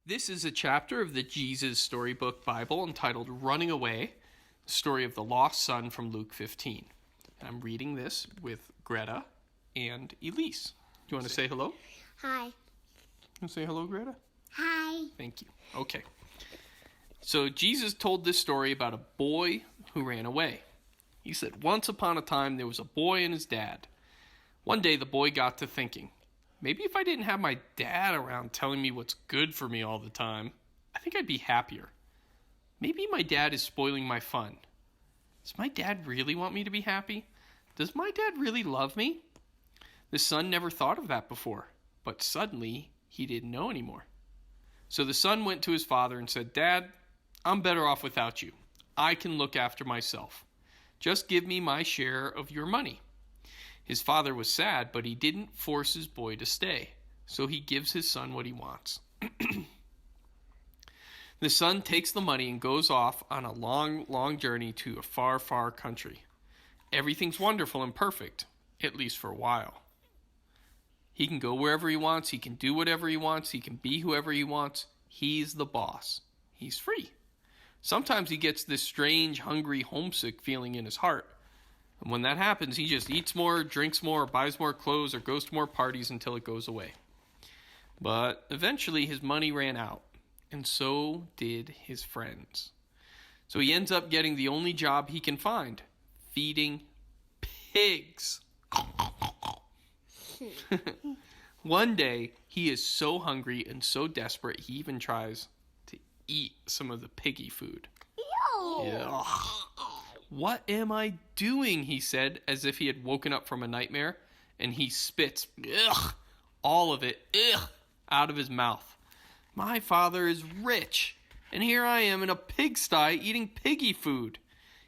This is a chapter of the Jesus Storybook Bible entitled Running Away, the story of the lost son from Luke 15. And I'm reading this with Greta and Elise. Do you want to say hello? Hi. You want to say hello, Greta? Hi. Thank you. Okay. So Jesus told this story about a boy who ran away. He said, once upon a time there was a boy and his dad. One day the boy got to thinking, maybe if I didn't have my dad around telling me what's good for me all the time, I think I'd be happier. Maybe my dad is spoiling my fun. Does my dad really want me to be happy? Does my dad really love me? The son never thought of that before, but suddenly he didn't know anymore. So the son went to his father and said, Dad, I'm better off without you. I can look after myself. Just give me my share of your money. His father was sad, but he didn't force his boy to stay, so he gives his son what he wants. The son takes the money and goes off on a long, long journey to a far, far country. Everything's wonderful and perfect, at least for a while. He can go wherever he wants, he can do whatever he wants, he can be whoever he wants. He's the boss. He's free. Sometimes he gets this strange, hungry, homesick feeling in his heart. And when that happens, he just eats more, drinks more, buys more clothes, or goes to more parties until it goes away. But eventually his money ran out, and so did his friends. So he ends up getting the only job he can find, feeding pigs. One day, he is so hungry and so desperate, he even tries to eat some of the piggy food. Ew. Yeah. What am I doing? He said, as if he had woken up from a nightmare, and he spits all of it out of his mouth. My father is rich, and here I am in a pigsty eating piggy food.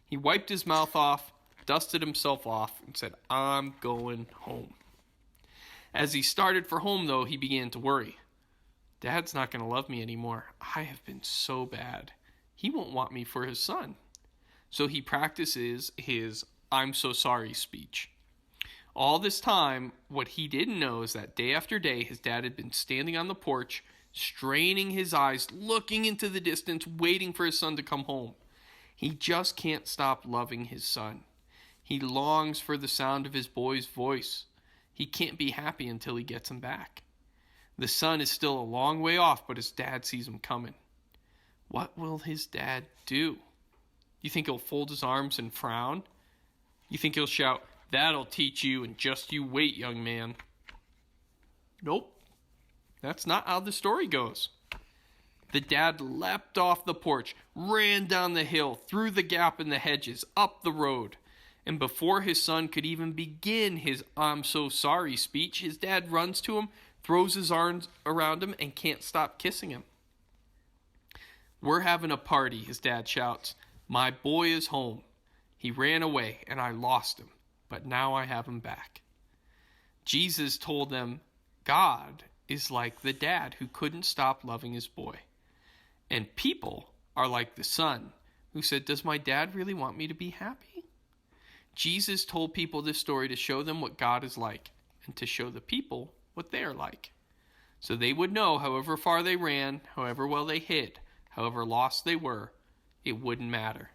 He wiped his mouth off, dusted himself off, and said, I'm going home. As he started for home, though, he began to worry. Dad's not going to love me anymore. I have been so bad. He won't want me for his son. So he practices his I'm so sorry speech. All this time, what he didn't know is that day after day, his dad had been standing on the porch, straining his eyes, looking into the distance, waiting for his son to come home. He just can't stop loving his son. He longs for the sound of his boy's voice. He can't be happy until he gets him back. The son is still a long way off, but his dad sees him coming. What will his dad do? You think he'll fold his arms and frown? You think he'll shout, that'll teach you, and just you wait, young man? Nope. That's not how the story goes. The dad leapt off the porch, ran down the hill, through the gap in the hedges, up the road. And before his son could even begin his I'm so sorry speech, his dad runs to him, throws his arms around him, and can't stop kissing him. We're having a party, his dad shouts. My boy is home. He ran away, and I lost him, but now I have him back. Jesus told them, God is like the dad who couldn't stop loving his boy. And people are like the son who said, does my dad really want me to be happy? Jesus told people this story to show them what God is like, and to show the people what they are like. So they would know however far they ran, however well they hid, however lost they were, it wouldn't matter,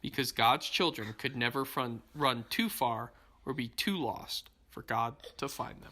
because God's children could never run too far or be too lost for God to find them.